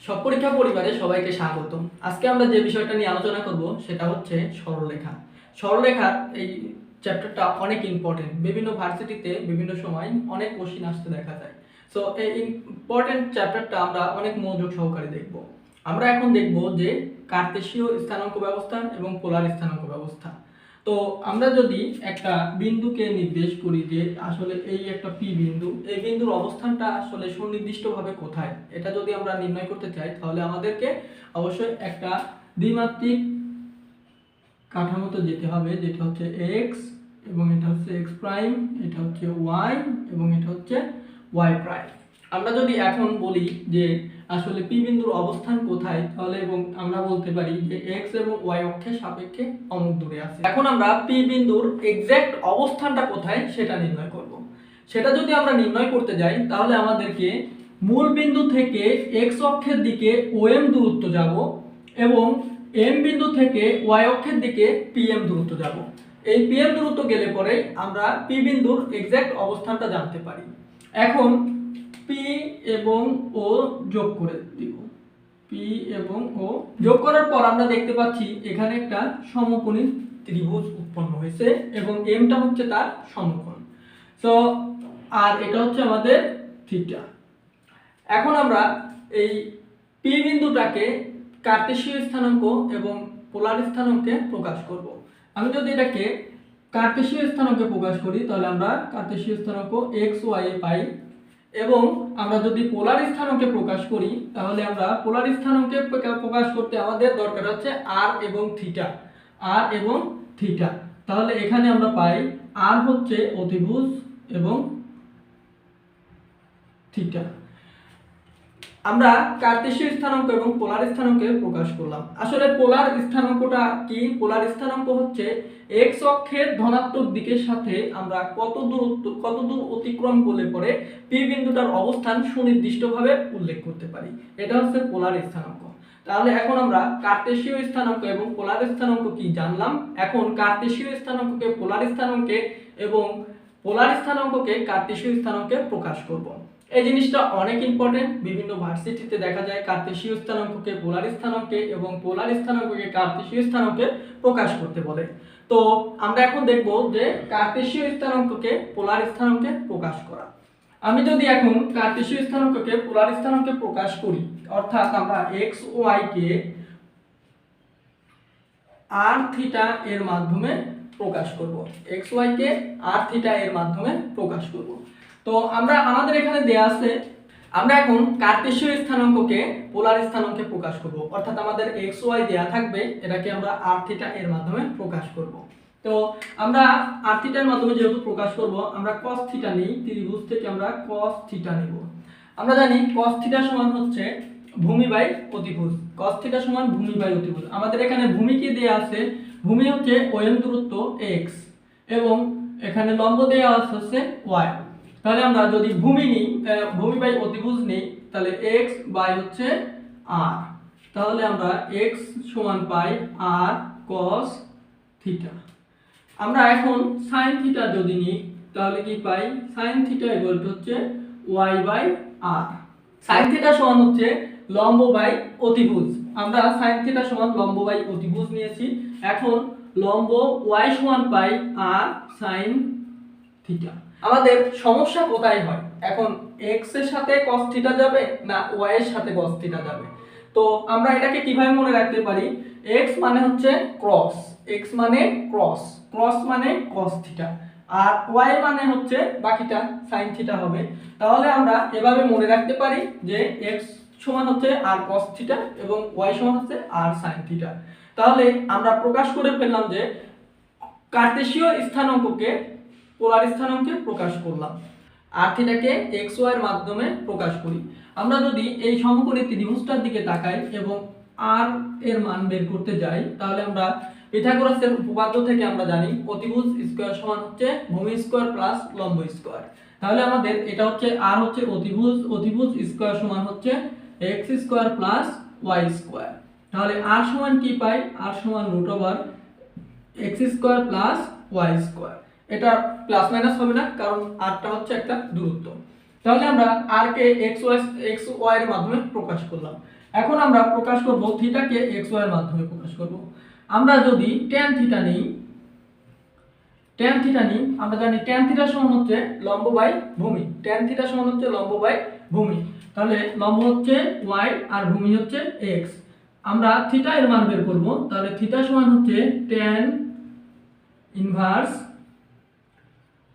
সব পরীক্ষা পরিবারে সবাইকে স্বাগতম। আজকে আমরা যে বিষয়টা নিয়ে আলোচনা করব সেটা হচ্ছে সরলরেখা। সরলরেখার এই চ্যাপ্টারটা অনেক ইম্পর্টেন্ট। বিভিন্ন ভার্সিটিতে বিভিন্ন সময় অনেক কোশ্চিন আসতে দেখা যায়। সো এই ইম্পর্টেন্ট চ্যাপ্টারটা আমরা অনেক মনোযোগ সহকারে দেখব। আমরা এখন দেখব যে কার্তেশীয় স্থানাঙ্ক ব্যবস্থা এবং পোলার স্থানাঙ্ক ব্যবস্থা। তো আমরা যদি একটা বিন্দুকে নির্দেশ করি যে আসলে এই একটা পি বিন্দু, এই বিন্দুর অবস্থানটা আসলে সুনির্দিষ্টভাবে কোথায়, এটা যদি আমরা নির্ণয় করতে চাই তাহলে আমাদেরকে অবশ্যই একটা দ্বিমাত্রিক কাঠামোতে যেতে হবে, যেটা হচ্ছে এক্স এবং এটা হচ্ছে এক্স প্রাইম, এটা হচ্ছে ওয়াই এবং এটা হচ্ছে ওয়াই প্রাইম। আমরা যদি এখন বলি যে আসলে পি বিন্দুর অবস্থান কোথায়, তাহলে এবং আমরা বলতে পারি যে এক্স এবং ওয়াই অক্ষের সাপেক্ষে অমুক দূরে আছে। এখন আমরা পি বিন্দুর এক্সাক্ট অবস্থানটা কোথায় সেটা নির্ণয় করব। সেটা যদি আমরা নির্ণয় করতে যাই তাহলে আমাদেরকে মূল বিন্দু থেকে এক্স অক্ষের দিকে ওএম দূরত্ব যাব এবং এম বিন্দু থেকে ওয়াই অক্ষের দিকে পিএম দূরত্ব যাব। এই পিএম দূরত্ব গেলে পরে আমরা পি বিন্দুর এক্সাক্ট অবস্থানটা জানতে পারি। এখন পি এবং ও যোগ করে দিব। পি এবং ও যোগ করার পর আমরা দেখতে পাচ্ছি এখানে একটা সমকোণী ত্রিভুজ উৎপন্ন হয়েছে এবং এমটা হচ্ছে তার সমকোণ। সো আর এটা হচ্ছে আমাদের থিটা। এখন আমরা এই পি বিন্দুটাকে কার্তেশীয় স্থানাঙ্ক এবং পোলার স্থানাঙ্কে প্রকাশ করব। আমি যদি এটাকে কার্তেশীয় স্থানাঙ্কে প্রকাশ করি তাহলে আমরা কার্তেশীয় স্থানাঙ্ক এক্স ওয়াই পাই এবং আমরা যদি পোলার স্থানাঙ্কে প্রকাশ করি তাহলে আমরা পোলার স্থানাঙ্কে প্রকাশ করতে আমাদের দরকার হচ্ছে আর এবং থিটা। আর এবং থিটা, তাহলে এখানে আমরা পাই আর হচ্ছে অতিভুজ এবং থিটা। আমরা কার্তেশীয় স্থানাঙ্ক এবং পোলার স্থানাঙ্কে প্রকাশ করলাম। আসলে পোলার স্থানাঙ্কটা কি? পোলার স্থানাঙ্ক হচ্ছে এক্স অক্ষের ধনাত্মক দিকের সাথে আমরা কত দূর অতিক্রম করলে পরে পি বিন্দুটার অবস্থান সুনির্দিষ্টভাবে উল্লেখ করতে পারি, এটা হচ্ছে পোলার স্থানাঙ্ক। তাহলে এখন আমরা কার্তেশীয় স্থানাঙ্ক এবং পোলার স্থানাঙ্ক কি জানলাম। এখন কার্তেশীয় স্থানাঙ্ককে পোলার স্থানাঙ্কে এবং পোলার স্থানাঙ্ককে কার্তেশীয় স্থানাঙ্কে প্রকাশ করব। এই জিনিসটা অনেক ইম্পর্টেন্ট। বিভিন্ন ভার্সিটিতে দেখা যায় কার্তেশীয় স্থানাঙ্ককে পোলার স্থানাঙ্কে এবং পোলার স্থানাঙ্ককে কার্তেশীয় স্থানাঙ্কে প্রকাশ করতে বলে। তো আমরা এখন দেখব যে কার্তেশীয় স্থানাঙ্ককে পোলার স্থানাঙ্কে প্রকাশ করা। আমি যদি এখন কার্তেশীয় স্থানাঙ্ককে পোলার স্থানাঙ্কে প্রকাশ করি, অর্থাৎ আমরা এক্স ওয়াই কে আর থিটা এর মাধ্যমে প্রকাশ করব। এক্স ওয়াই কে আর থিটা এর মাধ্যমে প্রকাশ করব। তো আমরা আমাদের এখানে দেয়া আছে, আমরা এখন কার্তেশীয় স্থানাঙ্ককে পোলার স্থানাঙ্কে প্রকাশ করব, অর্থাৎ আমাদের এক্স ওয়াই দেয়া থাকবে, এটাকে আমরা আর থিটা এর মাধ্যমে প্রকাশ করব। তো আমরা আর থিটার মাধ্যমে যেহেতু প্রকাশ করব, আমরা cos থিটা নিই, ত্রিভুজ থেকে আমরা cos থিটা নিব। আমরা জানি cos থিটা সমান হচ্ছে ভূমি বাই অতিভুজ। cos থিটা সমান ভূমি বাই অতিভুজ। আমাদের এখানে ভূমি কি দেয়া আছে? ভূমি হচ্ছে ওএম দূরত্ব x এবং এখানে লম্ব দেয়া আছে y। তাহলে আমরা যদি ভূমি নিই, ভূমি বাই অতিভুজ নিই, তাহলে x বাই হচ্ছে r। তাহলে আমরা x সমান পাই r cos থিটা। আমরা এখন sin থিটা যদি নিই তাহলে কি পাই? sin থিটা ইকুয়াল টু হচ্ছে y by r। sin theta সমান হচ্ছে লম্ব বাই অতিভুজ। আমরা sin থিটা সমান লম্ব বাই অতিভুজ নিয়েছি। এখন লম্ব y সমান পাই r sin থিটা। আমাদের সমস্যা কোথায় হয়? এখন x এর সাথে cos থিটা যাবে না y এর সাথে cos থিটা যাবে? তো আমরা এটাকে কিভাবে মনে রাখতে পারি? x মানে হচ্ছে ক্রস, x মানে ক্রস, ক্রস মানে cos থিটা, আর y মানে হচ্ছে বাকিটা sin থিটা হবে। তাহলে আমরা এভাবে মনে রাখতে পারি যে x সমান হচ্ছে r cos থিটা এবং y সমান হচ্ছে r sin থিটা। তাহলে আমরা প্রকাশ করে ফেললাম যে কার্তেশীয় স্থানাঙ্ককে পোলার স্থানাঙ্কে প্রকাশ করলাম, আর থিটাকে এক্স ওয়াই এর মাধ্যমে প্রকাশ করি। আমরা যদি এই সমকোণী ত্রিভুজটার দিকে তাকাই এবং আর এর মান বের করতে যাই তাহলে আমরা পিথাগোরাসের উপপাদ্য থেকে আমরা জানি অতিভুজ স্কয়ার সমান হচ্ছে ভূমি স্কয়ার প্লাস লম্ব স্কয়ার। তাহলে আমাদের এটা হচ্ছে আর হচ্ছে অতিভুজ, অতিভুজ স্কয়ার সমান হচ্ছে x square plus y square. তাহলে আর সমান কি পাই? আর সমান root over x square plus y square. এটা প্লাস মাইনাস হবে না, কারণ আরটা হচ্ছে একটা দূরত্ব। তাহলে আমরা আর কে এক্স ওয়াই এর মাধ্যমে প্রকাশ করলাম। এখন আমরা প্রকাশ করব থিটাকে এক্স ওয়াই এর মাধ্যমে প্রকাশ করব। আমরা যদি tan থিটা নিই, আমরা জানি tan থিটা সমান হচ্ছে লম্ব বাই ভূমি। tan থিটা সমান হচ্ছে লম্ব বাই ভূমি, তাহলে লম্ব হচ্ছে y আর ভূমি হচ্ছে x। আমরা থিটা এর মান বের করব, তাহলে থিটা সমান হচ্ছে tan inverse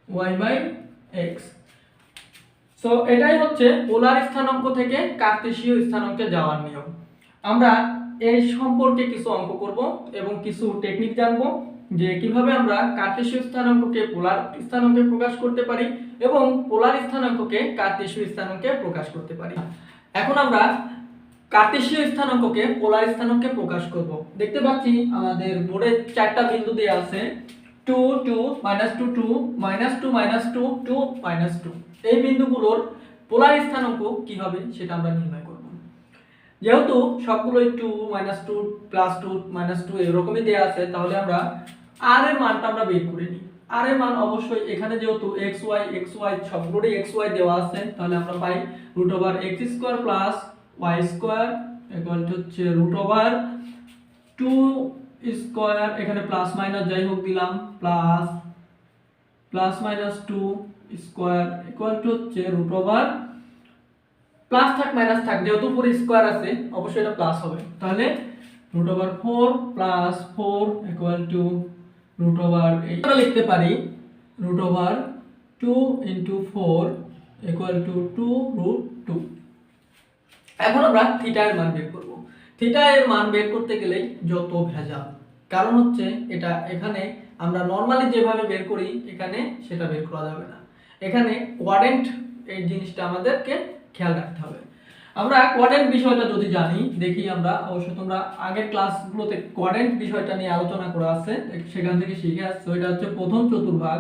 y by x। So এটাই হচ্ছে পোলার স্থানাঙ্ক থেকে কার্তেশীয় স্থানাঙ্কে যাওয়ার নিয়ম। আমরা এই সম্পর্কে কিছু অঙ্ক করব এবং কিছু টেকনিক জানব যে কিভাবে আমরা কার্তেশীয় স্থানাঙ্ককে পোলার স্থানাঙ্কে প্রকাশ করতে পারি এবং পোলার স্থানাঙ্ককে কার্তেশীয় স্থানাঙ্কে প্রকাশ করতে পারি। এখন আমরা কার্তেশীয় স্থানাঙ্ককে পোলার স্থানাঙ্কে প্রকাশ করব। দেখতে পাচ্ছি আমাদের বোর্ডে চারটা বিন্দু দেয়া আছে, 2 2 -2 2 -2 -2 2 -2। এই বিন্দুগুলোর পোলার স্থানাঙ্ক কি হবে সেটা আমরা নির্ণয় করব। যেহেতু সবগুলোই 2 -2 +2 -2 এরকমই দেয়া আছে, তাহলে আমরা r এর মানটা আমরা বের করে নিই। r এর মান অবশ্যই এখানে যেহেতু xy সবগুলোই xy দেওয়া আছে, তাহলে আমরা পাই √x² + y² হচ্ছে √2² এখানে প্লাস মাইনাস যাই হোক দিলাম প্লাস মাইনাস 2² হচ্ছে প্লাস থাক মাইনাস থাক, যেহেতু পুরো স্কয়ার আছে অবশ্যই এটা প্লাস হবে, তাহলে √4 + 4 আমরা লিখতে পারি √2 × 4 = 2√2। এখন আমরা থিটা এর মান বের করব। থিটা এর মান বের করতে গেলে যত ভেজাল, কারণ হচ্ছে এটা এখানে আমরা নরমালি যেভাবে বের করি এখানে সেটা বের করা যাবে না। এখানে কোয়াড্রেন্ট এই জিনিসটা আমাদেরকে খেয়াল রাখতে হবে। আমরা কোয়াড্রেন্ট বিষয়টা যদি জানি, দেখি আমরা অবশ্য তোমরা আগের ক্লাসগুলোতে কোয়াড্রেন্ট বিষয়টা নিয়ে আলোচনা করা আছে, সেখান থেকে শিখে আসছো। এটা হচ্ছে প্রথম চতুর্ভাগ,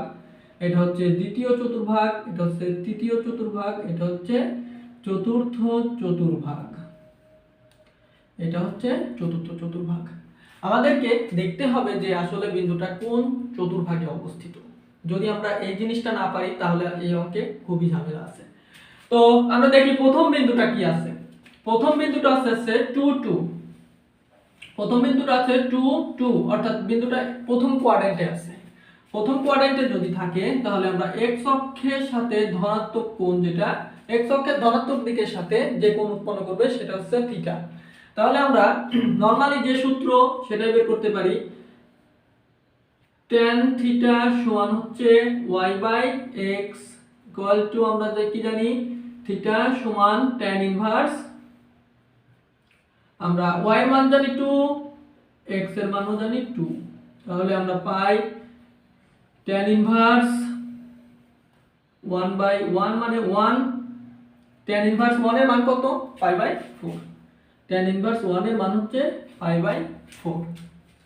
এটা হচ্ছে দ্বিতীয় চতুর্ভাগ, এটা হচ্ছে তৃতীয় চতুর্ভাগ, এটা হচ্ছে চতুর্থ চতুর্ভাগ, এটা হচ্ছে চতুর্থ চতুর্ভাগ। আমাদেরকে দেখতে হবে যে আসলে বিন্দুটা কোন চতুর্ভাগে অবস্থিত। যদি আমরা এই জিনিসটা না পারি তাহলে এই অঙ্কে খুবই ঝামেলা আছে। তো আমরা দেখি প্রথম বিন্দুটা কি আছে। প্রথম বিন্দুটা আছে 2 2। প্রথম বিন্দুটা আছে 2 2, অর্থাৎ বিন্দুটা প্রথম কোয়াড্রেন্টে আছে। প্রথম কোয়াড্রেন্টে যদি থাকে তাহলে আমরা x অক্ষের সাথে ধনাত্মক কোণ, যেটা x অক্ষের ধনাত্মক দিকের সাথে যে কোণ উৎপন্ন করবে সেটা হচ্ছে থিটা। তাহলে আমরা নরমালি যে সূত্র সেটাই বের করতে পারি, tan থিটা সমান হচ্ছে y/x = আমরা কি জানি, থিটা সমান tan ইনভার্স, আমরা y এর মান জানি 2, x এর মানও জানি 2, তাহলে আমরা পাই tan ইনভার্স 1/1 মানে 1, tan ইনভার্স 1 এর মান কত, π/4। tan ইনভার্স 1 এর মান হচ্ছে π/4।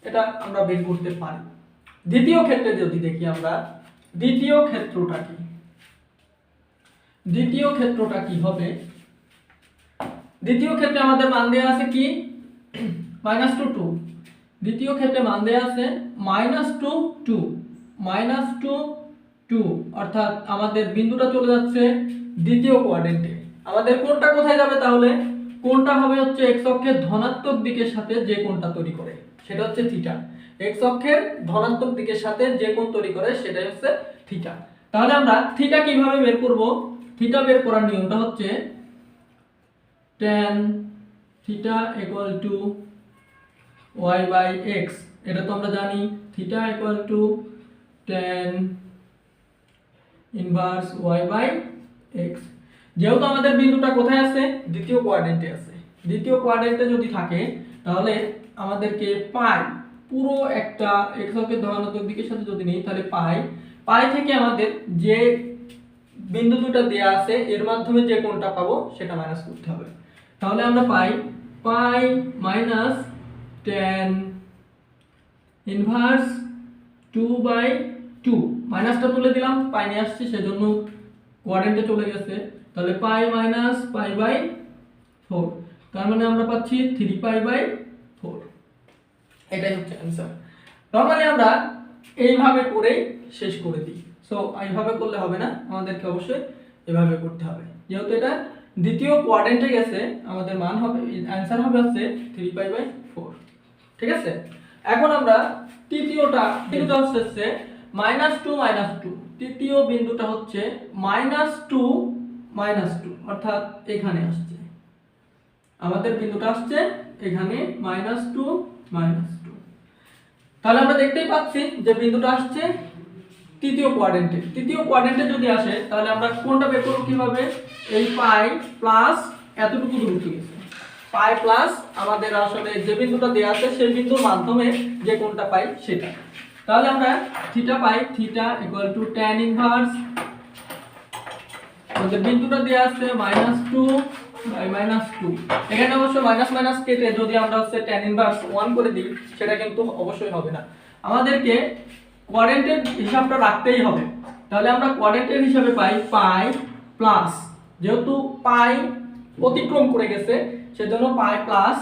এটা আমরা বের করতে পারি। দ্বিতীয় ক্ষেত্রে যদি দেখি আমরা, দ্বিতীয় ক্ষেত্রটা কি হবে। দ্বিতীয় ক্ষেত্রে আমাদের মান দেয়া আছে কি -2 2। দ্বিতীয় ক্ষেত্রে মান দেয়া আছে -2 2 -2 2, অর্থাৎ আমাদের বিন্দুটা চলে যাচ্ছে দ্বিতীয় কোয়াড্রেন্টে। আমাদের কোণটা কোথায় যাবে, তাহলে কোণটা হবে হচ্ছে x অক্ষের ধনাত্মক দিকের সাথে যে কোণটা তৈরি করে সেটা হচ্ছে থিটা। x অক্ষের ধনাত্মক দিকের সাথে যে কোণ তৈরি করে সেটাই হচ্ছে থিটা। তাহলে আমরা থিটা কিভাবে বের করব। থিটা বের করার নিয়মটা হচ্ছে tan থিটা = y/x। এটা তো আমরা জানি, থিটা = tan ইনভার্স y/x। যেহেতু আমাদের বিন্দুটা কোথায় আছে, দ্বিতীয় কোয়াড্রেন্টে আছে। দ্বিতীয় কোয়াড্রেন্টে যদি থাকে তাহলে আমাদেরকে পাই পুরো একটা x অক্ষের ধনাত্মক দিকের সাথে যদি নেই তাহলে পাই থেকে আমাদের যে বিন্দু দুটো দেয়া আছে এর মাধ্যমে যে কোণটা পাবো সেটা মাইনাস করতে হবে। তাহলে আমরা পাই tan ইনভার্স 2/2, মাইনাসটা তুলে দিলাম, পাই নিয়ে আসছি সেজন্য কোয়াড্রেন্টে চলে গেছে, তাহলে π-π/4, তার মানে আমরা পাচ্ছি 3π/4। এটাই হচ্ছে आंसर। নরমালি আমরা এইভাবে করে শেষ করে দিই। সো এইভাবে করলে হবে না, আমাদেরকে অবশ্যই এভাবে করতে হবে। যেহেতু এটা দ্বিতীয় কোয়াড্রেন্টে গেছে আমাদের মান হবে অ্যানসার হবে হচ্ছে 3π/4। ঠিক আছে, এখন আমরা তৃতীয়টা বিন্দুটা হচ্ছে -2 তৃতীয় বিন্দুটা হচ্ছে -2 অর্থাৎ এখানে আসছে আমাদের বিন্দুটা আসছে এখানে -2 তাহলে আমরা দেখতেই পাচ্ছি যে বিন্দুটা আসছে তৃতীয় কোয়াড্রেন্টে যদি আসে তাহলে আমরা কোনটা বের করব কিভাবে, এই পাই প্লাস এতটুকু দূরত্ব গেছে পাই প্লাস আমাদের আসলে যে বিন্দুটা দেয়া আছে সেই বিন্দুর মাধ্যমে যে কোনটা পাই সেটা। তাহলে আমরা থিটা পাই, থিটা = tan ইনভার্স আমাদের বিন্দুটা দেয়া আছে -2/-2। এখানে অবশ্য মাইনাস মাইনাস কেটে যদি আমরা হচ্ছে tan ইনভার্স 1 করে দিই সেটা কিন্তু অবশ্যই হবে না, আমাদেরকে কোয়াড্রেন্টের হিসাবটা রাখতেই হবে। তাহলে আমরা কোয়াড্রেন্টের হিসাবে পাই পাই প্লাস, যেহেতু পাই অতিক্রম করে গেছে সেজন্য পাই প্লাস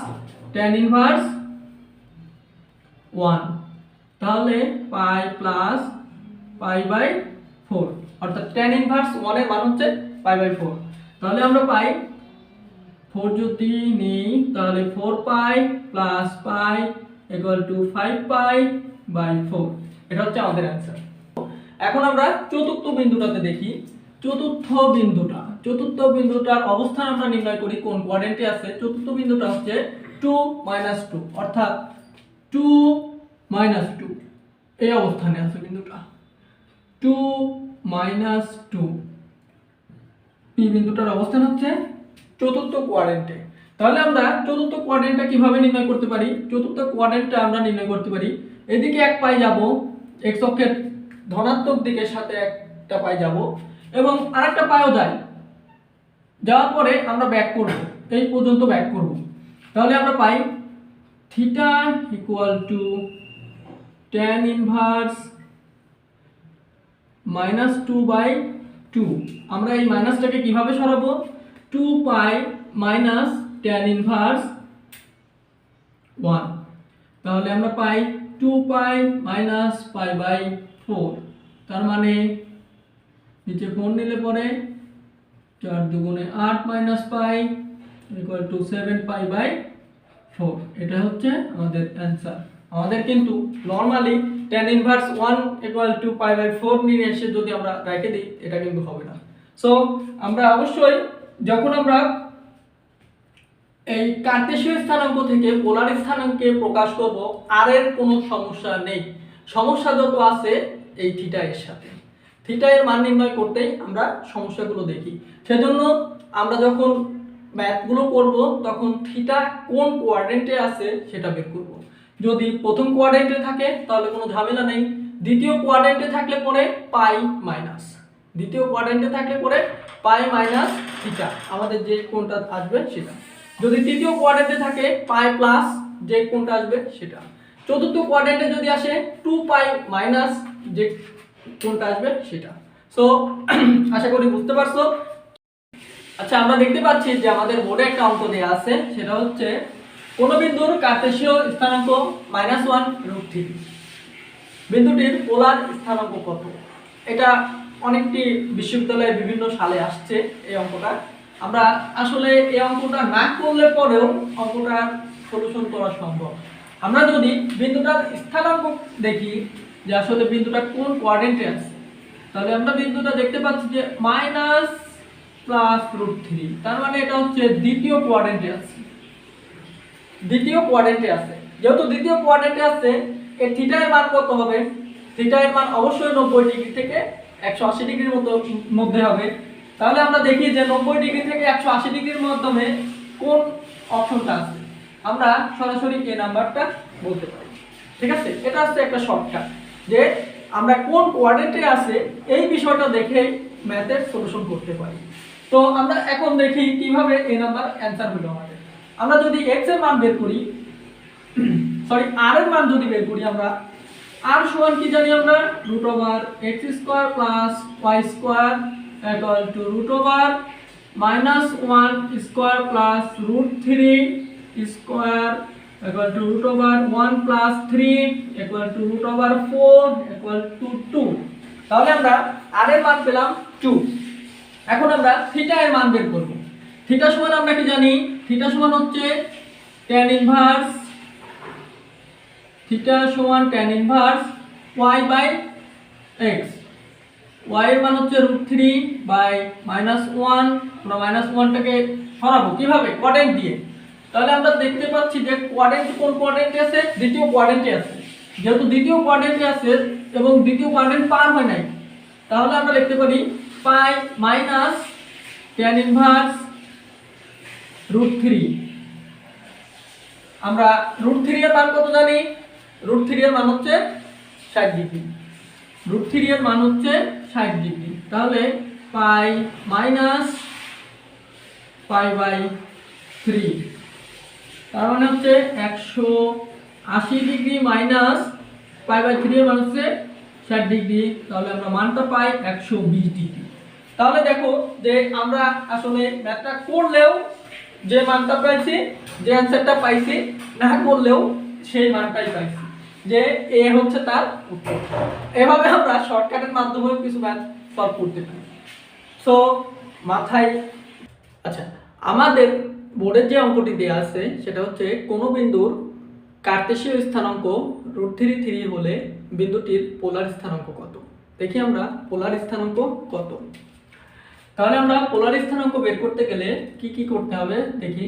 tan ইনভার্স 1, তাহলে পাই প্লাস π/4 অর্থাৎ tan ইনভার্স 1 এর মান হচ্ছে π/4। তাহলে আমরা পাই 4 যদি নেই তাহলে 4π প্লাস পাই = 5π/4, এটা হচ্ছে আমাদের অ্যানসার। এখন আমরা চতুর্থ বিন্দুটাতে দেখি। চতুর্থ বিন্দুটার অবস্থান আমরা নির্ণয় করি কোন কোয়াড্রেন্টে আছে। চতুর্থ বিন্দুটা হচ্ছে 2 - 2 অর্থাৎ 2 - 2 এই অবস্থানে আছে বিন্দুটা 2 - 2 এই বিন্দুটার অবস্থান হচ্ছে চতুর্থ কোয়াড্রেন্টে। তাহলে আমরা চতুর্থ কোয়াড্রেন্টটা কিভাবে নির্ণয় করতে পারি, চতুর্থ কোয়াড্রেন্টটা আমরা নির্ণয় করতে পারি এদিকে এক পাই যাব x অক্ষের ধনাত্মক দিকের সাথে একটা পাই যাব এবং আরেকটা পাইও যায়, যাওয়ার পরে আমরা ব্যাক করব, এই পর্যন্ত ব্যাক করব। তাহলে আমরা পাই থিটা = tan ইনভার্স -2/2। আমরা এই মাইনাসটাকে কিভাবে সরাবো, 2π মাইনাস tan ইনভার্স 1, তাহলে আমরা পাই 2π মাইনাস π/4, তার মানে নিচে 4 নিলে পরে 4 দুগুণে 8 মাইনাস π = 7π/4। এটা হচ্ছে আমাদের অ্যানসার। আমাদের কিন্তু নরমালি tan ইনভার্স 1 = π/4 নিয়ে এসে যদি আমরা রেখে দিই এটা কিন্তু হবে না। সো আমরা অবশ্যই যখন আমরা এই কার্টেসীয় স্থানাঙ্ক থেকে পোলার স্থানাঙ্কে প্রকাশ করব আর এর কোনো সমস্যা নেই, সমস্যা যত আছে এই থিটা এর সাথে। থিটা এর মান নির্ণয় করতেই আমরা সমস্যাগুলো দেখি, সেজন্য আমরা যখন ম্যাথগুলো করব তখন থিটা কোন কোয়াড্রেন্টে আছে সেটা বের করব। যদি প্রথম কোয়াড্রেন্টে থাকে তাহলে কোনো ঝামেলা নেই, দ্বিতীয় কোয়াড্রেন্টে থাকলে পরে পাই মাইনাস, দ্বিতীয় কোয়াড্রেন্টে থাকলে পরে পাই মাইনাস থিটা আমাদের যে কোনটা আসবে সেটা, যদি তৃতীয় কোয়াড্রেন্টে থাকে পাই প্লাস যে কোনটা আসবে সেটা, চতুর্থ কোয়াড্রেন্টে যদি আসে 2π মাইনাস যে কোনটা আসবে সেটা। সো আশা করি বুঝতে পারছো। আচ্ছা, আমরা দেখতে পাচ্ছি যে আমাদের বোর্ডে একটা অঙ্ক দেয়া আছে, সেটা হচ্ছে কোন বিন্দুর কার্টেসীয় স্থানাঙ্ক -1√3, বিন্দুটির পোলার স্থানাঙ্ক কত। এটা অনেকটি বিশ্ববিদ্যালয়ে বিভিন্ন সালে আসছে এই অঙ্কটা। আমরা আসলে এই অঙ্কটা না করলে পরেও অঙ্কটার সলিউশন করা সম্ভব। আমরা যদি বিন্দুটার স্থানাঙ্ক দেখি যে আসলে বিন্দুটা কোন কোয়াড্রেন্টে আছে, তাহলে আমরা বিন্দুটা দেখতে পাচ্ছি যে -+√3, তার মানে এটা হচ্ছে দ্বিতীয় কোয়াড্রেন্টে আছে। যেহেতু দ্বিতীয় কোয়াড্রেন্টে আছে, এর থিটা এর মান কত হবে, থিটা এর মান অবশ্যই 90 ডিগ্রি থেকে 180 ডিগ্রির মধ্যে হবে। তাহলে আমরা দেখি যে 90 ডিগ্রি থেকে 180 ডিগ্রির মাধ্যমে কোন অপশনটা আছে, আমরা সরাসরি এই নাম্বারটা বলতে পারি। ঠিক আছে, এটা হচ্ছে একটা শর্টকাট যে আমরা কোন কোয়াড্রেন্টে আছে এই বিষয়টা দেখে ম্যাথের সলিউশন করতে পারি। তো আমরা এখন দেখি কিভাবে এই নাম্বার অ্যানসার হলো আমাদের। আমরা যদি x এর মান বের করি, সরি r এর মান যদি বের করি, আমরা r সমান কি জানি আমরা √x² + y² √(-1)² + √3² √(1 + 3) √4 2। তাহলে আমরা r এর মান পেলাম 2। এখন আমরা থিটা এর মান বের করব। থিটা সমান আমরা কি জানি, থিটা সমান হচ্ছে tan ইনভার্স, থিটা সমান tan inverse y by x। y এর মান হচ্ছে √3 বাই -1। আমরা -1টাকে সরাবো কিভাবে, কোয়াড্রেন্ট দিয়ে। তাহলে আমরা দেখতে পাচ্ছি যে কোয়াড্রেন্ট কোন কোয়াড্রেন্টে আছে, দ্বিতীয় কোয়াড্রেন্টে আছে। যেহেতু দ্বিতীয় কোয়াড্রেন্টে আছে এবং দ্বিতীয় কোয়াড্রেন্ট পার হয় নাই, তাহলে আমরা লিখতে পারি পাই মাইনাস tan ইনভার্স √3। আমরা √3 এর মান কত জানি, √3 এর মান হচ্ছে 60 ডিগ্রি। √3 এর মান হচ্ছে 60 ডিগ্রি। তাহলে পাই মাইনাস পাই বাই 3, তার মানে হচ্ছে 180 ডিগ্রি মাইনাস পাই বাই 3 এর মান হচ্ছে 60 ডিগ্রি। তাহলে আমরা মানটা পাই 120 ডিগ্রি। তাহলে দেখো যে আমরা আসলে ম্যাথটা করলেও যে মানটা পাইছি, যে অ্যানসারটা পাইছি, না করলেও সেই মানটাই পাইছি, যে এ হচ্ছে তার উত্তর। এভাবে আমরা শর্টকাটের মাধ্যমে কিছু ম্যাথ সলভ করতে পারি। সো মাথায়, আচ্ছা, আমাদের বোর্ডের যে অঙ্কটি দেওয়া আছে সেটা হচ্ছে কোনো বিন্দুর কার্তেশীয় স্থানাঙ্ক √3 হলে বিন্দুটির পোলার স্থানাঙ্ক কত। দেখি আমরা পোলার স্থানাঙ্ক কত। তাহলে আমরা পোলার স্থানাঙ্ক বের করতে গেলে কি কি করতে হবে দেখি।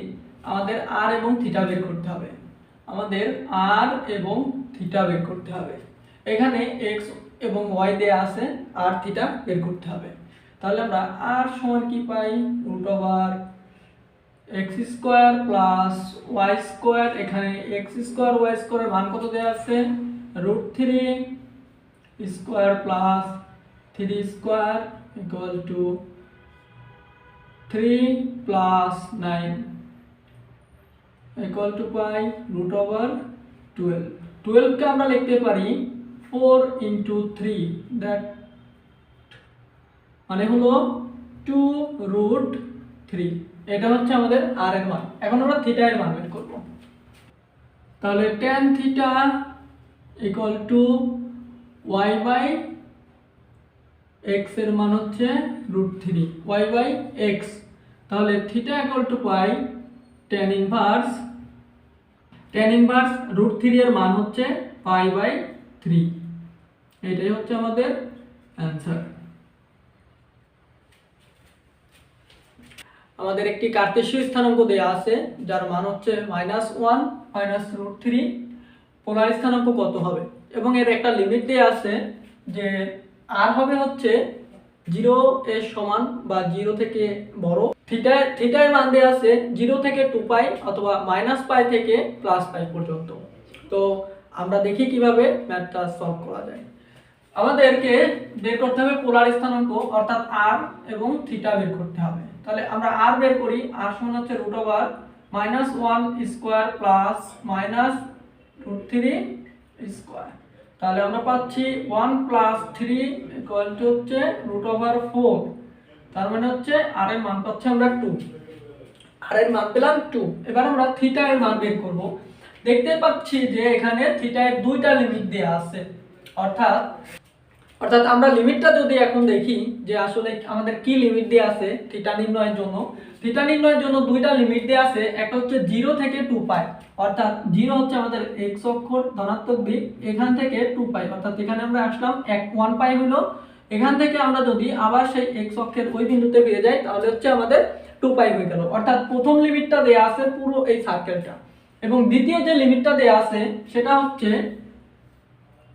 আমাদের r এবং থিটা বের করতে হবে, আমাদের r এবং থিটা বের করতে হবে। এখানে x এবং y দেয়া আছে, r থিটা বের করতে হবে। তাহলে আমরা r সমান কি পাই, √x² প্লাস y²। এখানে x² y² এর মান কত দেয়া আছে, √3² plus 3² equal to 3 plus 9 equal to পাই √12। 12 কে আমরা লিখতে পারি 4 ইনটু 3, দ্যাট মানে হলো 2√3। এটা হচ্ছে আমাদের r এর মান। এখন আমরা থিটা এর মান বের করব। তাহলে tan theta equal to y by x এর মান হচ্ছে √3, y বাই x। তাহলে থিটা ইকুয়াল টু পাই tan ইনভার্স √3 এর মান হচ্ছে পাই বাই 3। এটাই হচ্ছে আমাদের অ্যানসার। আমাদের একটি কার্তেশীয় স্থানাঙ্ক দেয়া আছে যার মান হচ্ছে -1 -√3। পোলার স্থানাঙ্ক কত হবে, এবং এর একটা লিমিট দেয়া আছে যে r হবে হচ্ছে 0 এর সমান বা 0 থেকে বড়। থিটার মান দেয়া আছে 0 থেকে 2π অথবা -π থেকে +π পর্যন্ত। তো আমরা দেখি কিভাবে ম্যাথটা সলভ করা যায়। আমাদেরকে বের করতে হবে পোলার স্থানাঙ্ক, অর্থাৎ r এবং থিটা বের করতে হবে। তাহলে আমরা r বের করি। r সমান হচ্ছে √1² প্লাস -√3²। তাহলে আমরা পাচ্ছি 1 প্লাস 3 ইকুয়াল টু হচ্ছে √4। তার মানে হচ্ছে r এর মান পাচ্ছি আমরা 2। r এর মান পেলাম 2। এবার আমরা থিটা এর মান বের করব। দেখতে পাচ্ছি যে এখানে থিটা এর দুইটা লিমিট দেয়া আছে, অর্থাৎ আমরা লিমিটটা যদি এখন দেখি যে আসলে আমাদের কি লিমিট দেয়া আছে থিটা নির্ণয়ের জন্য। থিটা নির্ণয়ের জন্য দুইটা লিমিট দেয়া আছে, একটা হচ্ছে 0 থেকে 2π, অর্থাৎ 0 হচ্ছে আমাদের x অক্ষর ধনাত্মক দিক, এখান থেকে 2π, অর্থাৎ এখানে আমরা আসলাম 1π হলো। এখান থেকে আমরা যদি আবার সেই x অক্ষের ওই বিন্দুতে ফিরে যাই তাহলে হচ্ছে আমাদের 2π হয়ে গেল। অর্থাৎ প্রথম লিমিটটা দেয়া আছে পুরো এই সার্কেলটা, এবং দ্বিতীয় যে লিমিটটা দেয়া আছে সেটা হচ্ছে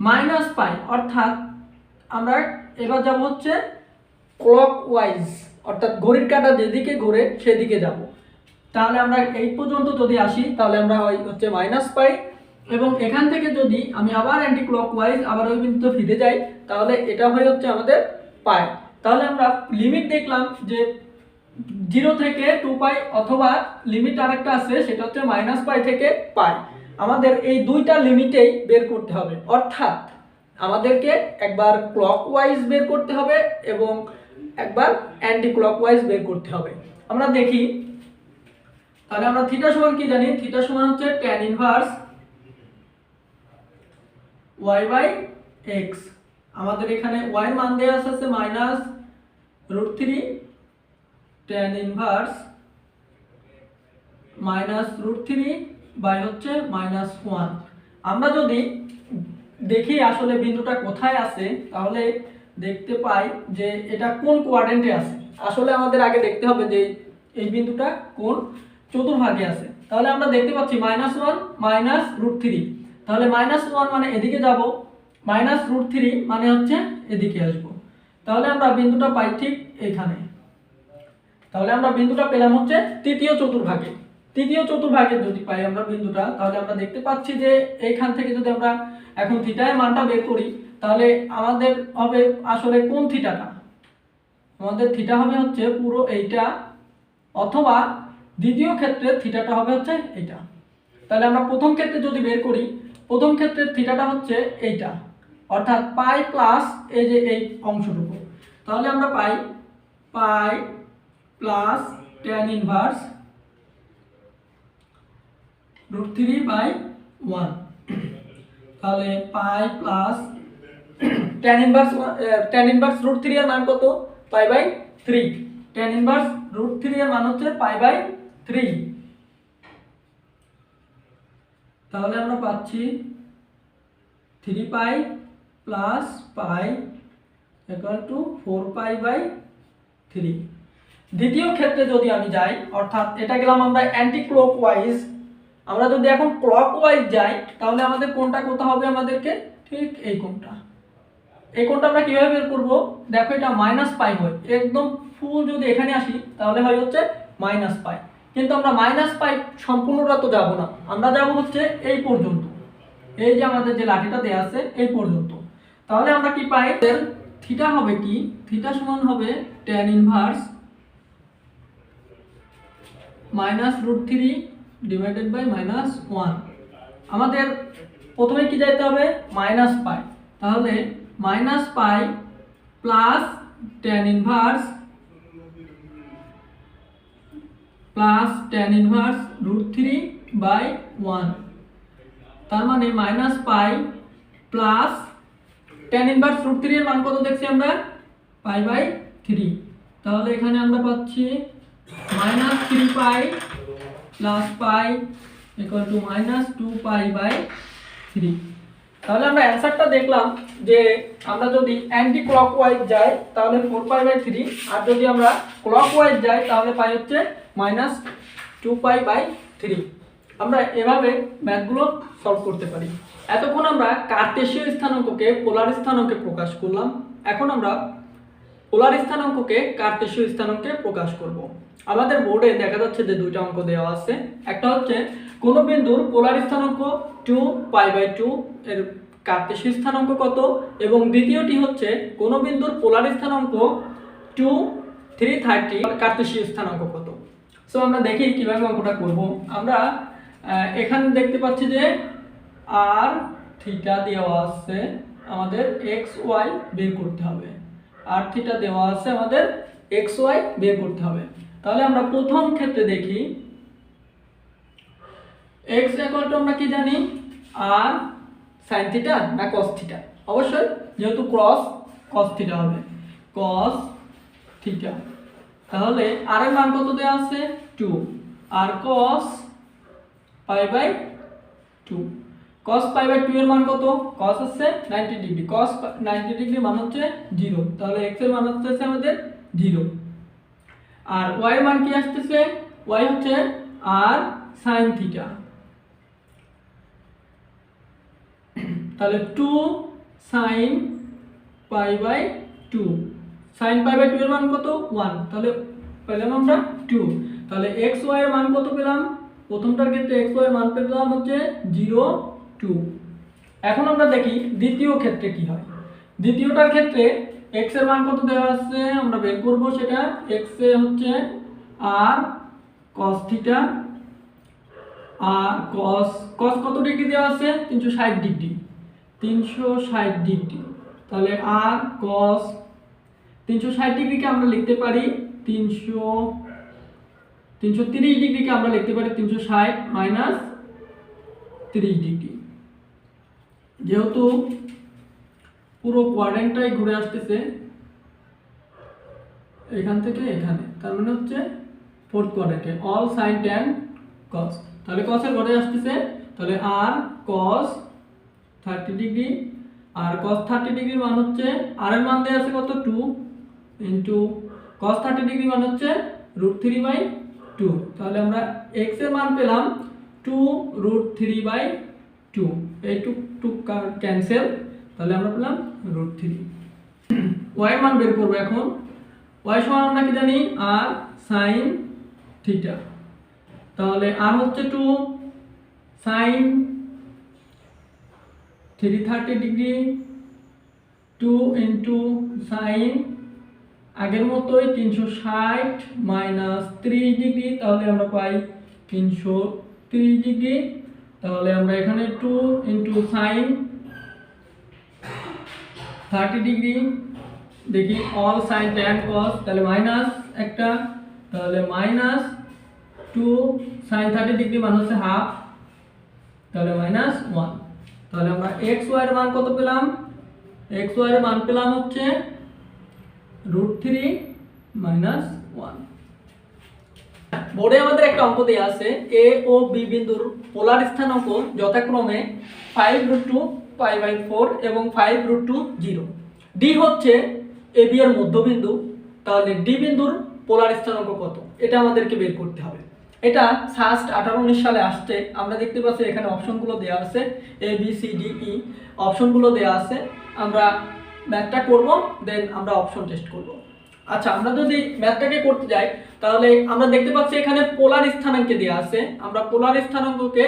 -π। অর্থাৎ আমরা এবার যাব হচ্ছে ক্লকওয়াইজ, অর্থাৎ ঘড়ির কাঁটা যেদিকে ঘোরে সেদিকে যাব। তাহলে আমরা এই পর্যন্ত যদি আসি তাহলে আমরা হচ্ছে -π, এবং এখান থেকে যদি আমি আবার অ্যান্টি ক্লকওয়াইজ আবার ওই বিন্দুতে ফিরে যাই তাহলে এটা হয়ে হচ্ছে আমাদের π। তাহলে আমরা লিমিট দেখলাম যে 0 থেকে 2π, অথবা লিমিট আরেকটা আছে সেটা হচ্ছে -π থেকে π। আমাদের এই দুইটা লিমিটেই বের করতে হবে, অর্থাৎ আমাদেরকে একবার ক্লকওয়াইজ বের করতে হবে এবং একবার অ্যান্টি ক্লকওয়াইজ বের করতে হবে। আমরা দেখি। তাহলে আমরা থিটা সমান কি জানি, থিটা সমান হচ্ছে tan inverse y by x। আমাদের এখানে y এর মান দেয়া আছে -√3 tan ইনভার্স -√3 বাই হচ্ছে -1। আমরা যদি দেখি আসলে বিন্দুটা কোথায় আছে, তাহলে দেখতে পাই যে এটা কোন কোয়াড্রেন্টে আছে। আসলে আমাদের আগে দেখতে হবে যে এই বিন্দুটা কোন চতুর্ভাগে আছে। তাহলে আমরা দেখতে পাচ্ছি -1 -√3, তাহলে -1 মানে এদিকে যাব, -√3 মানে হচ্ছে এদিকে আসব। তাহলে আমরা বিন্দুটা পাই ঠিক এখানে। তাহলে আমরা বিন্দুটা পেলাম হচ্ছে তৃতীয় চতুর্ভাগে। তৃতীয় চতুর্ভাগে যদি পাই আমরা বিন্দুটা, তাহলে আমরা দেখতে পাচ্ছি যে এইখান থেকে যদি আমরা এখন থিটা এর মানটা বের করি, তাহলে আমাদের হবে আসলে কোন থিটাটা, আমাদের থিটা হবে হচ্ছে পুরো এইটা, অথবা দ্বিতীয় ক্ষেত্রে থিটাটা হবে হচ্ছে এইটা। তাহলে আমরা প্রথম ক্ষেত্রে যদি বের করি, প্রথম ক্ষেত্রের থিটাটা হচ্ছে এইটা, অর্থাৎ পাই প্লাস এই যে এই অংশটুকু। তাহলে আমরা পাই পাই প্লাস tan ইনভার্স √3/1। তাহলে পাই প্লাস tan ইনভার্স √3 এর মান কত? পাই/3। tan ইনভার্স √3 এর মান হচ্ছে পাই/3। তাহলে আমরা পাচ্ছি 3 পাই প্লাস পাই ইকুয়াল টু 4 পাই/3। দ্বিতীয় ক্ষেত্রে যদি আমি যাই, অর্থাৎ এটা গেলাম আমরা অ্যান্টি ক্লকওয়াইজ। আমরা যদি এখন ক্লকওয়াইজ যাই, তাহলে আমাদের কোণটা কত হবে? আমাদেরকে ঠিক এই কোণটা। এই কোণটা আমরা কিভাবে বের করব? দেখো এটা -পাই হয়, একদম ফুল যদি এখানে আসি তাহলে হয় হচ্ছে -পাই। কিন্তু আমরা -পাই সম্পূর্ণটা তো যাব না, আমরা যাব হচ্ছে এই পর্যন্ত। এই যে আমাদের যে লাঠিটা দেয়া আছে এই পর্যন্ত। তাহলে আমরা কি পাই? থিটা হবে কি? থিটা সমান হবে tan ইনভার্স -√3 ডিভাইডেড বাই -1। আমাদের প্রথমে কি যাইতে হবে? -পাই। তাহলে -পাই প্লাস tan ইনভার্স √3/1। তার মানে -পাই প্লাস tan ইনভার্স √3 এর মান কত দেখছি আমরা? পাই/3। তাহলে এখানে আমরা পাচ্ছি -3 পাই প্লাস পাই ইকুয়াল টু -2 পাই/3। তাহলে আমরা অ্যানসারটা দেখলাম যে আমরা যদি অ্যান্টি ক্লকওয়াইজ যাই তাহলে 4 পাই/3, আর যদি আমরা ক্লকওয়াইজ যাই তাহলে পাই হচ্ছে -2 পাই/3। আমরা এভাবে ম্যাথগুলো সলভ করতে পারি। এতক্ষণ আমরা কার্টেশীয় স্থানাঙ্ককে পোলার স্থানাঙ্কে প্রকাশ করলাম। এখন আমরা পোলার স্থানাঙ্ককে কার্টেশীয় স্থানাঙ্কে প্রকাশ করব। আমাদের বোর্ডে দেখা যাচ্ছে যে দুইটা অঙ্ক দেওয়া আছে। একটা হচ্ছে কোন বিন্দুর পোলার স্থানাঙ্ক 2 পাই/2 এর কার্টেশীয় স্থানাঙ্ক কত, এবং দ্বিতীয়টি হচ্ছে কোন বিন্দুর পোলার স্থানাঙ্ক 2 330 কার্টেশীয় স্থানাঙ্ক কত। সো আমরা দেখি কিভাবে অঙ্কটা করব। আমরা এখানে দেখতে পাচ্ছি যে আর থিটা দেওয়া আছে, আমাদের এক্স ওয়াই বের করতে হবে। আর থিটা দেওয়া আছে, আমাদের এক্স ওয়াই বের করতে হবে। তাহলে আমরা প্রথম ক্ষেত্রে দেখি এক্স ইকুয়াল টু আমরা কি জানি? আর সাইন থিটা না কস থিটা? অবশ্যই যেহেতু কস থিটা হবে, কস থিটা। তাহলে আর এর মান কত দেওয়া আছে? 2। আর কস পাই/2, cos পাই/2 এর মান কত? cos হচ্ছে 90 ডিগ্রি, cos 90 ডিগ্রি মান হচ্ছে 0। তাহলে x এর মান হচ্ছে আমাদের 0। আর y এর মান কি আসছে? y হচ্ছে r sin থিটা। তাহলে 2 sin পাই/2, sin পাই/2 এর মান কত? 1। তাহলে পেলাম আমরা 2। তাহলে x y এর মান কত পেলাম? প্রথমটার ক্ষেত্রে x y এর মান পেলাম হচ্ছে 0 2। এখন আমরা দেখি দ্বিতীয় ক্ষেত্রে কি হয়। দ্বিতীয়টার ক্ষেত্রে x এর মান কত দেওয়া আছে আমরা বের করব। সেটা x এ হচ্ছে r cos থিটা, আর cos কত ডিগ্রি দেওয়া আছে? 360 ডিগ্রি, 360 ডিগ্রি। তাহলে r cos 360 ডিগ্রিকে আমরা লিখতে পারি 330 ডিগ্রিকে আমরা লিখতে পারি 360 মাইনাস 30 ডিগ্রি। যেহেতু পুরো কোয়াড্রেন্টটাই ঘুরে আসতেছে এখান থেকে এখানে, তার মানে হচ্ছে ফোর্থ কোয়াড্রেন্টে অল সাইন ট্যান cos, তাহলে cos এর ঘরে আসতেছে, তাহলে r cos 30 ডিগ্রি, আর cos 30 ডিগ্রি মান হচ্ছে r এর মান দেয়া আছে কত 2 ইনটু cos 30 ডিগ্রি মান হচ্ছে √3/2, তাহলে আমরা x এর মান পেলাম 2√3/2, এই টু ক্যান্সেল, তাহলে আমরা পেলাম √3। y এর মান বের করব এখন। y সমান আমরা কি জানি r sin থিটা, তাহলে r হচ্ছে 2 sin 330 ডিগ্রি 2 ইনটু sin আগের মতোই 360 মাইনাস 30 ডিগ্রি, তাহলে আমরা পাই 330 ডিগ্রি, তাহলে আমরা এখানে 2 ইনটু sin 30 ডিগ্রি, দেখি অল sin tan cos, তাহলে মাইনাস একটা, তাহলে মাইনাস 2 sin 30 ডিগ্রি মান হচ্ছে হাফ, তাহলে মাইনাস 1, তাহলে আমরা x y এর মান কত পেলাম, x y এর মান পেলাম হচ্ছে √3 মাইনাস 1। বোর্ডে আমাদের একটা অঙ্ক দেয়া আছে, a ও b বিন্দুর পোলার স্থানাঙ্ক যথাক্রমে 5√2 π/4 এবং 5√2 0। d হচ্ছে ab এর মধ্যবিন্দু, তাহলে d বিন্দুর পোলার স্থানাঙ্ক কত, এটা আমাদেরকে বের করতে হবে। এটা ফার্স্ট 18-19 সালে আসছে, আমরা দেখতে পাচ্ছি এখানে অপশনগুলো দেয়া আছে a b c d e, অপশনগুলো দেয়া আছে, আমরা ম্যাথটা করব, দেন আমরা অপশন টেস্ট করব। আচ্ছা, আমরা যদি ম্যাথটাকে করতে যাই তাহলে আমরা দেখতে পাচ্ছি এখানে পোলার স্থানাঙ্কে দেয়া আছে, আমরা পোলার স্থানাঙ্ককে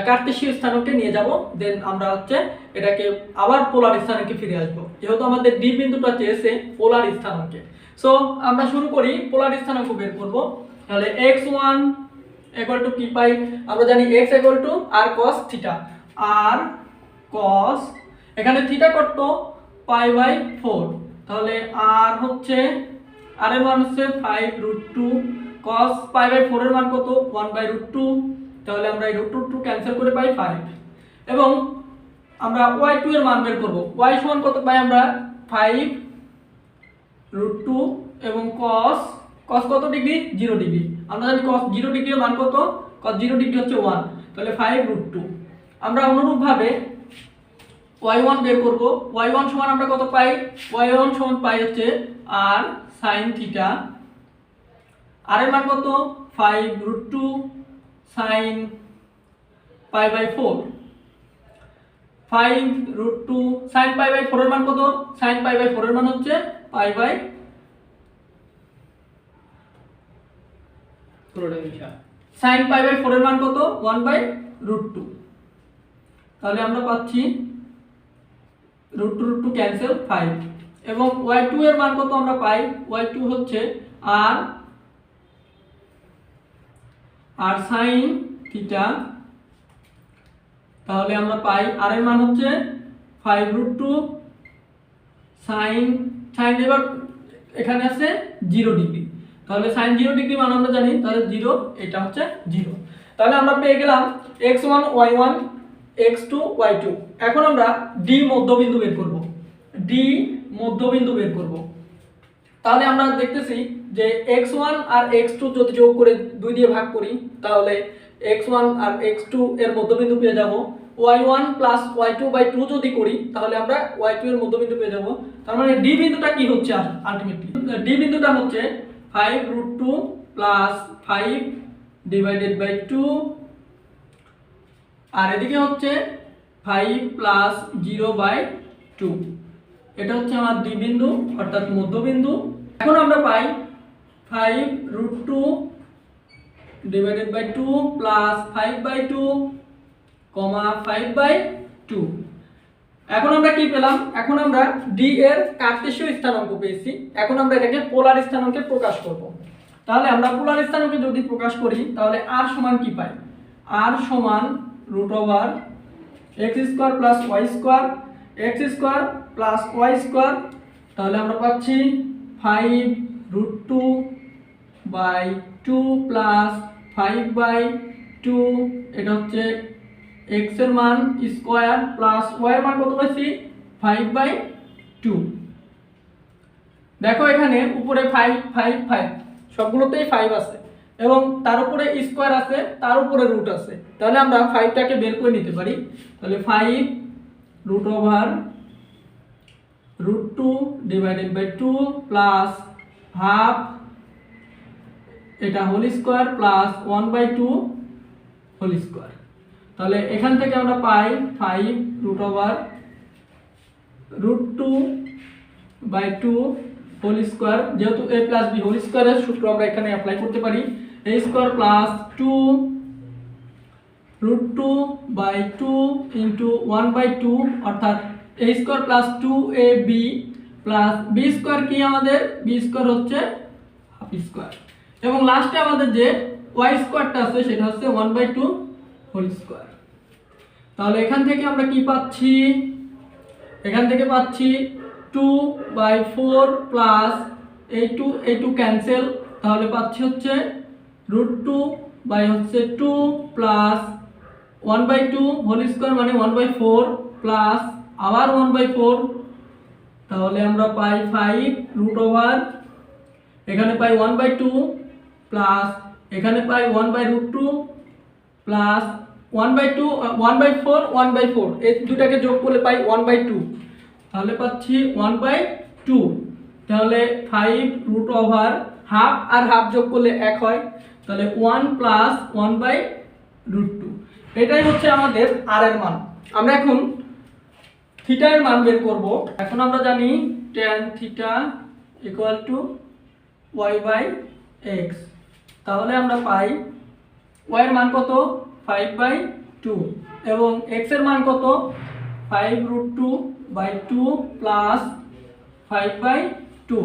কার্তেশীয় স্থানাঙ্কে নিয়ে যাব, দেন আমরা হচ্ছে এটাকে আবার পোলার স্থানাঙ্কে ফিরে আসব, যেহেতু আমাদের ডি বিন্দুটা চেয়েছে পোলার স্থানাঙ্কে। সো আমরা শুরু করি, পোলার স্থানাঙ্ক বের করব। তাহলে x1 = কি পাই, আমরা জানি x = r cos theta, r cos এখানে থিটা কত π/4, তাহলে r হচ্ছে r এর মান হচ্ছে 5√2, cos π/4 এর মান কত 1/√2, তাহলে আমরা এই √2 ক্যান্সেল করে পাই 5, এবং আমরা y2 এর মান বের করব। y সমান কত পাই আমরা 5√2 এবং cos কত ডিগ্রি 0 ডিগ্রি, আমরা জানি cos 0 ডিগ্রি এর মান কত, cos 0 ডিগ্রি হচ্ছে 1, তাহলে 5√2। আমরা অনুরূপভাবে y1 বের করব। y1 সমান আমরা কত পাই, y1 সমান পাই হচ্ছে r sin থিটা, r এর মান কত 5√2 sin π/4, 5√2 sin π/4 এর মান কত, sin π/4 এর মান হচ্ছে sin π/4 এর মান কত 1/√2, তাহলে আমরা পাচ্ছি √2 ক্যান্সেল 5, এবং y2 এর মান কত আমরা পাই, y2 হচ্ছে r sin থিটা, তাহলে আমরা পাই r এর মান হচ্ছে 5√2 sin এবার এখানে আছে 0 ডিগ্রি, তাহলে sin 0 ডিগ্রি মান আমরা জানি, তাহলে 0, এটা হচ্ছে 0, তাহলে আমরা পেয়ে গেলাম x1 y1 x2 y2। এখন আমরা d মধ্যবিন্দু বের করব, d মধ্যবিন্দু বের করব। তাহলে আমরা দেখতেছি যে x1 আর x2 যদি যোগ করে 2 দিয়ে ভাগ করি, তাহলে x1 আর x2 এর মধ্যবিন্দু পেয়ে যাব। y1 প্লাস y2/2 যদি করি, তাহলে আমরা y2 এর মধ্যবিন্দু পেয়ে যাব। তার মানে d বিন্দুটা কি হচ্ছে আলটিমেটলি, d বিন্দুটা হচ্ছে 5√2 প্লাস 5/2, আর এদিকে হচ্ছে 5 প্লাস 0/2, এটা হচ্ছে আমার d বিন্দু অর্থাৎ মধ্যবিন্দু। এখন আমরা পাই 5√2 / 2 প্লাস 5/2, 5/2। এখন আমরা কি পেলাম, এখন আমরা d এর কার্তেশীয় স্থানাঙ্ক পেয়েছি। এখন আমরা এটাকে পোলার স্থানাঙ্কে প্রকাশ করব। তাহলে আমরা পোলার স্থানাঙ্কে যদি প্রকাশ করি, তাহলে r সমান কি পাই, r সমান √x² plus y² x² plus y², তাহলে আমরা পাচ্ছি 5√2/2 প্লাস 5/2, এটা হচ্ছে x এর মান স্কয়ার প্লাস y এর মান কত পাচ্ছি 5/2। দেখো এখানে উপরে 5 5 5 সবগুলোতেই 5 আছে, এবং তার উপরে স্কোয়ার আছে, তার উপরে রুট আছে, তাহলে আমরা 5টাকে বের করে নিতে পারি। তাহলে 5 root over √2 divided by 2 plus half এটা whole square plus 1/2 whole square. তাহলে এখান থেকে আমরা পাই 5 রুট ওভার √2/2 হোল স্কোয়ার, যেহেতু a প্লাস b হোল স্কোয়ারের সূত্র আমরা এখানে অ্যাপ্লাই করতে পারি, a স্কোয়ার প্লাস 2 √2/2 ইন্টু 1/2 অর্থাৎ a square plus 2ab plus b square কি আমাদের b স্কোয়ার হচ্ছে হাফ স্কোয়ার, এবং লাস্টে আমাদের যে y স্কোয়ারটা আছে সেটা হচ্ছে 1/2 হোল স্কোয়ার। তাহলে এখান থেকে আমরা কি পাচ্ছি, এখান থেকে পাচ্ছি 2/4 প্লাস এই টু ক্যান্সেল, তাহলে পাচ্ছি হচ্ছে √2/2 প্লাস 1/2 হোল স্কোয়ার মানে 1/4 প্লাস আবার 1/4, তাহলে আমরা পাই 5 রুট ওভার এখানে পাই 1/2 প্লাস এখানে পাই 1/√2 প্লাস 1/2 1/4 1/4 এই দুটাকে যোগ করলে পাই 1/2, তাহলে পাচ্ছি 1/2। তাহলে 5 রুট ওভার হাফ আর হাফ যোগ করলে 1 হয়, তাহলে 1 প্লাস 1/√2, এটাই হচ্ছে আমাদের আর এর মান। আমরা এখন থিটা এর মান বের করব। এখন আমরা জানি tan theta equal two y/x, তাহলে আমরা পাই y এর মান কত 5/2 এবং x এর মান কত 5√2/2 প্লাস 5/2।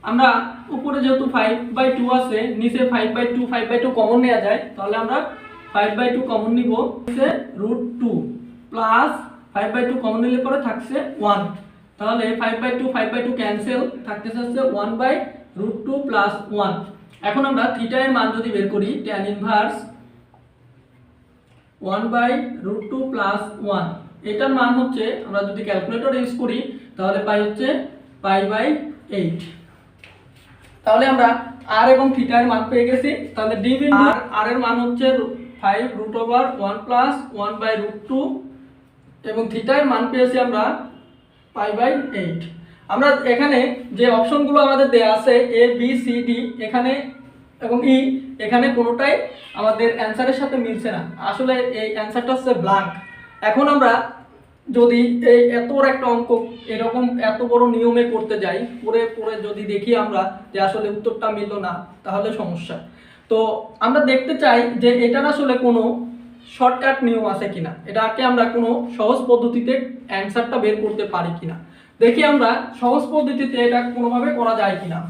আমরা উপরে যেহেতু 5/2 আছে, নিচে 5/2 কমন নেওয়া যায়, তাহলে আমরা 5/2 কমন নিব, নিচে √2 প্লাস 5/2 কমন নিলে পরে থাকছে 1, তাহলে 5/2 ক্যান্সেল, থাকতেছে হচ্ছে 1/√2 প্লাস 1। এখন আমরা থিটা এর মান যদি বের করি, tan ইনভার্স 1/√2 প্লাস 1, এটার মান হচ্ছে আমরা যদি ক্যালকুলেটর ইউজ করি তাহলে পাই হচ্ছে π/8। তাহলে আমরা r এবং থিটা এর মান পেয়ে গেছি। তাহলে d বিন্দু r এর মান হচ্ছে 5 রুট ওভার 1 প্লাস 1/√2 এবং থিটা এর মান পেয়েছি আমরা π/8। আমরা এখানে যে অপশনগুলো আমাদের দেয়া আছে a b c d এখানে এবং ই এখানে কোনোটাই আমাদের অ্যানসারের সাথে মিলছে না, আসলে এই অ্যানসারটা হচ্ছে ব্ল্যাঙ্ক। এখন আমরা যদি এই এত বড় একটা অঙ্ক এরকম এত বড় নিয়মে করতে যাই, পরে যদি দেখি আমরা যে আসলে উত্তরটা মিলল না, তাহলে সমস্যা। তো আমরা দেখতে চাই যে এটার আসলে কোনো শর্টকাট নিয়ম আছে কিনা, এটাকে আমরা কোনো সহজ পদ্ধতিতে অ্যানসারটা বের করতে পারি কিনা, দেখি আমরা সহজ পদ্ধতিতে এটা কোনোভাবে করা যায় কিনা।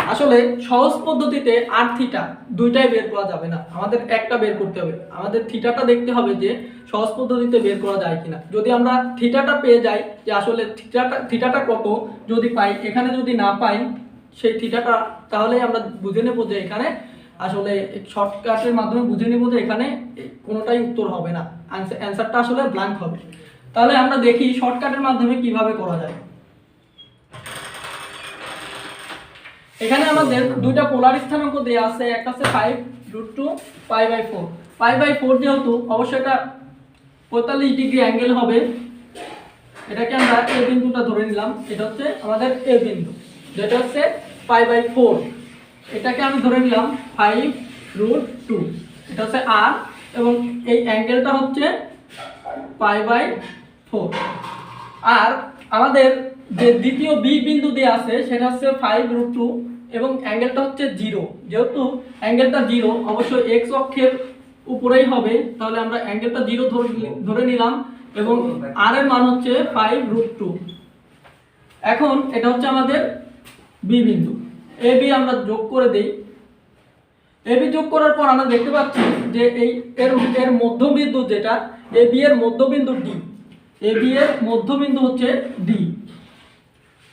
আসলে সহজ পদ্ধতিতে আর থিটা দুইটাই বের করা যাবে না, আমাদের একটা বের করতে হবে। আমাদের থিটাটা দেখতে হবে যে সহজ পদ্ধতিতে বের করা যায় কিনা। যদি আমরা থিটাটা পেয়ে যাই যে আসলে থিটাটা কত যদি পাই, এখানে যদি না পাই সেই থিটাটা, তাহলে আমরা বুঝে নেব যে এখানে আসলে শর্টকাটের মাধ্যমে বুঝে নেব যে এখানে কোনোটাই উত্তর হবে না, অ্যানসারটা আসলে ব্ল্যাঙ্ক হবে। তাহলে আমরা দেখি শর্টকাটের মাধ্যমে কিভাবে করা যায়। এখানে আমাদের দুইটা পোলার স্থানাঙ্ক দেয়া আছে, একটা আছে 5√2 π/4। π/4 যেহেতু অবশ্যই এটা 45 ডিগ্রি অ্যাঙ্গেল হবে, এটাকে আমরা এ বিন্দুটা ধরে নিলাম, এটা হচ্ছে আমাদের এ বিন্দু যেটা হচ্ছে π/4, এটাকে আমি ধরে নিলাম 5√2, এটা হচ্ছে আর এবং এই অ্যাঙ্গেলটা হচ্ছে π/4। আর আমাদের যে দ্বিতীয় বি বিন্দু দেয়া আছে সেটা হচ্ছে 5√2 এবং অ্যাঙ্গেলটা হচ্ছে 0, যেহেতু অ্যাঙ্গেলটা 0 অবশ্যই x অক্ষের উপরেই হবে, তাহলে আমরা অ্যাঙ্গেলটা 0 ধরে নিলাম এবং r এর মান হচ্ছে 5√2। এখন এটা হচ্ছে আমাদের বি বিন্দু, এ বি আমরা যোগ করে দেই। এ বি যোগ করার পর আমরা দেখতে পাচ্ছি যে এর মধ্যবিন্দু যেটা এ বি এর মধ্যবিন্দু ডি, এ বি এর মধ্যবিন্দু হচ্ছে ডি।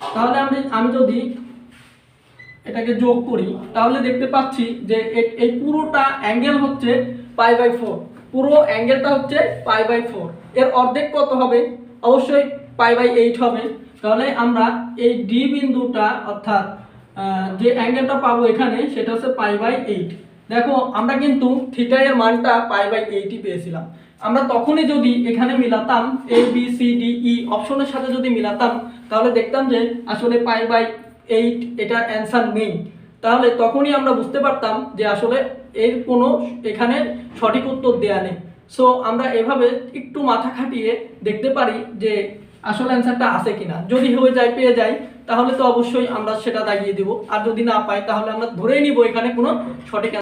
তাহলে আমি যদি এটাকে যোগ করি তাহলে দেখতে পাচ্ছি যে এই পুরোটা অ্যাঙ্গেল হচ্ছে π/4, পুরো অ্যাঙ্গেলটা হচ্ছে π/4, এর অর্ধেক কত হবে, অবশ্যই π/8 হবে। তাহলে আমরা এই ডি বিন্দুটা অর্থাৎ যে অ্যাঙ্গেলটা পাবো এখানে সেটা হচ্ছে π/8। দেখো আমরা কিন্তু থিটা এর মানটা π/8ই পেয়েছিলাম। আমরা তখনই যদি এখানে মিলাতাম A B C D E অপশনের সাথে যদি মিলাতাম তাহলে দেখতাম যে আসলে π/8 এটার অ্যান্সার নেই। তাহলে তখনই আমরা বুঝতে পারতাম যে আসলে এর কোনো এখানে সঠিক উত্তর দেয়া নেই। সো আমরা এভাবে একটু মাথা খাটিয়ে দেখতে পারি যে আসলে অ্যান্সারটা আছে কিনা। যদি হয়ে যায়, পেয়ে যাই, তাহলে তো অবশ্যই আমরা সেটা দাগিয়ে দিব। আর যদি না পাই তাহলে আমরা ধরেই নিব এখানে কোনো সঠিক